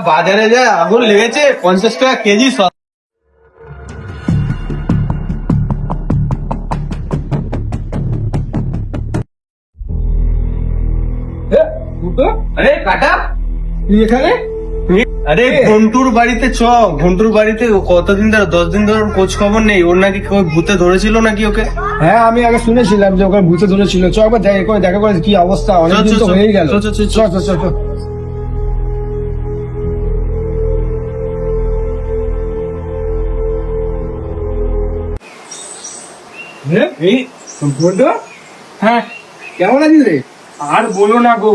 বাজারে যা আগুন লেগেছে, 50 টাকা কেজি। আরে কাটা এখানে, আরে ঘন্টুর বাড়িতে ঘন্টুর বাড়িতে কতদিন ধরে, 10 দিন ধরে খোঁজ খবর নেই। ওর নাকি ভূতে ধরেছিল নাকি ওকে। হ্যাঁ আমি আগে শুনেছিলাম যে ওকে ভূতে ধরেছিল। চ একবার দেখা করে কি অবস্থা, অনেকদিন তো হয়েই গেল। হ্যাঁ কেমন আছিস রে? আর বলো না গো,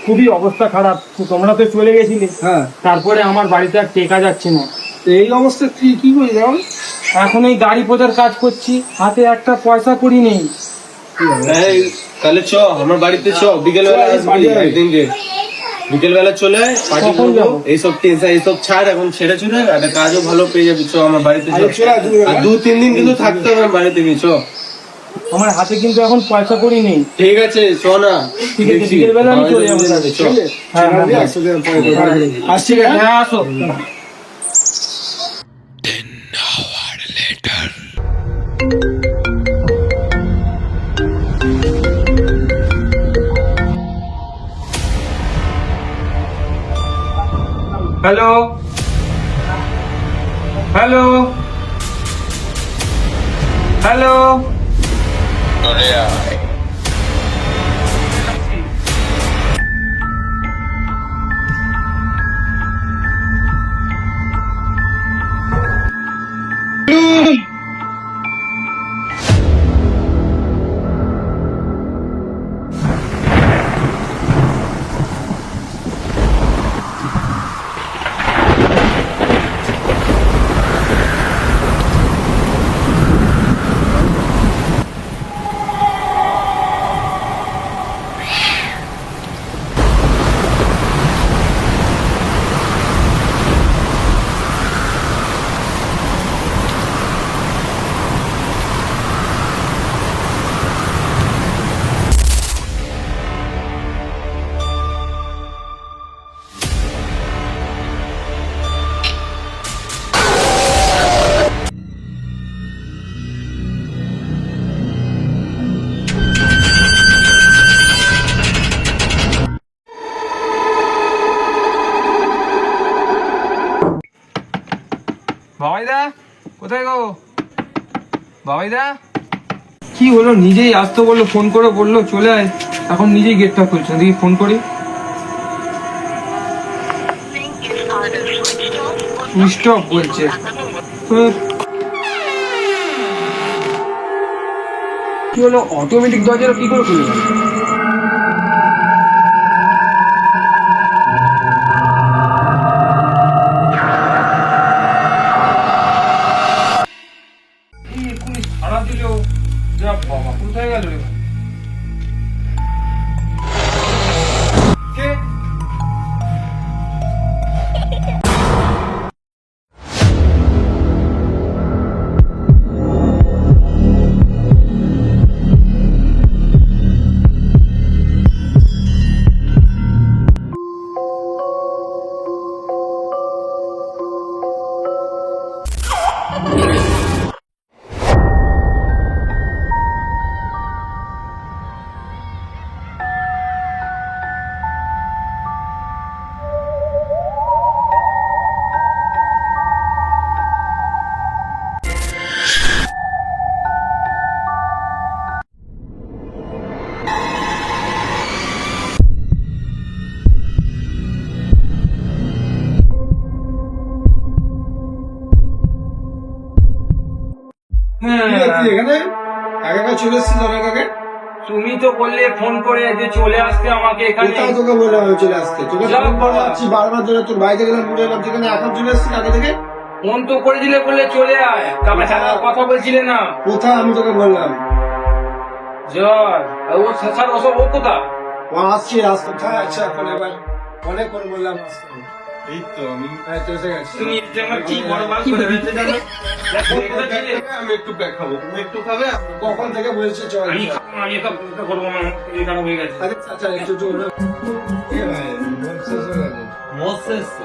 খুবই অবস্থা খারাপ। তোমরা তো চলে গেছিলে, হ্যাঁ তারপরে আমার বাড়িতে আর টেকা যাচ্ছে না। এই অবস্থা তুই কি করিস এখন? এখন এই গাড়ি পোঁতার কাজ করছি, হাতে একটা পয়সা করি নেই। তাহলে আমার বাড়িতে বিকেল বেলা একদিন যে বিকেল বেলা চলে আয়, পার্টি করবো। এইসব ছাড়, এখন ছেড়ে চলে একটা কাজও ভালো পেয়ে যাবি। আমার বাড়িতে আর 2-3 দিন কিন্তু থাকতে হবে বাড়িতে। আমার হাতে কিন্তু এখন পয়সা করি নেই। ঠিক আছে না, ঠিক আছে, বিকেল বেলা আমি চলে যাবো। আসছি। হ্যাঁ আসো। হ্যালো হ্যালো হ্যালো, বাবাইদা কোথায় গো? বাবাইদা কি হলো, নিজেই আসতে বললো, ফোন করে বললো চলে আয়, এখন নিজেই গেটটা খুলছে। দেখি ফোন করি। সুইচ অফ বলছে। কি হলো, অটোমেটিক দরজাটা কি করে খুলবে? সারা দিল, যা বাবা, কোথায় গেল রে? কে? এখানে একা চলে এসছিস অনেক আগে। তুমি তো বললে ফোন করে যে চলে আসতে আমাকে এখানে। কোথায় তোকে বলে আমি চলে আসতে? তোকে বলছি বারবার ধরে, তোর বাড়িতে গেলাম, ঘুরে এলাম, সেখানে এখন চলে এসছিস আগে থেকে। ফোন তো করে দিলে, বললে চলে আয়, তারপরে কথা বলছিলে না। কোথায় আমি তোকে বললাম? জয় ও স্যার, ওসব ও কোথা? ও আসছি, কোথায় আছে এখন? এবার অনেকক্ষণ বললাম আসতে। এই তো আমি এসে গেছি। তুমি এর জন্য কি বরবাদ করে ফেলতে জানো? আমি একটু প্যাক খাবো, তুমি একটু খাবে? কখন থেকে বলছি চল আমি খাবো না, আমি এসব করবো না, এই খারাপ হয়ে গেছে। আরে আচ্ছা একটু জোর এ ভাই মদ শেষ হয়ে গেছে। মদ শেষ তো।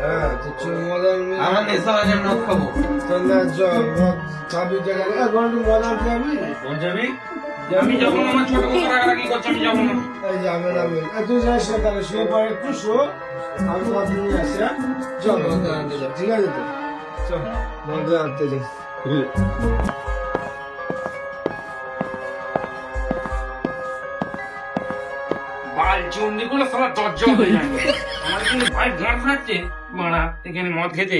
হ্যাঁ তো চল মদন আমার নেশা আছে, মদ খাবো। চল না চল মদ খাবি জায়গায় এখন একটু মদ আনতে যাবি কোন যাবি? আমি যাবো না, আমার ছোট বউ রাগারাগি করছে, আমি যাবো না। এই যাবে না বল তুই যাস না তাহলে শুয়ে পড়ে একটু শো আমি মদ নিয়ে আসি হ্যাঁ চল মদ আনতে যা ঠিক আছে তো চল মদ আনতে যা বাল চুন্ডি গুলো সবার দরজা হয়ে যায়। আমার কিন্তু ভাই গান ফাটছে মারা এখানে মদ খেতে।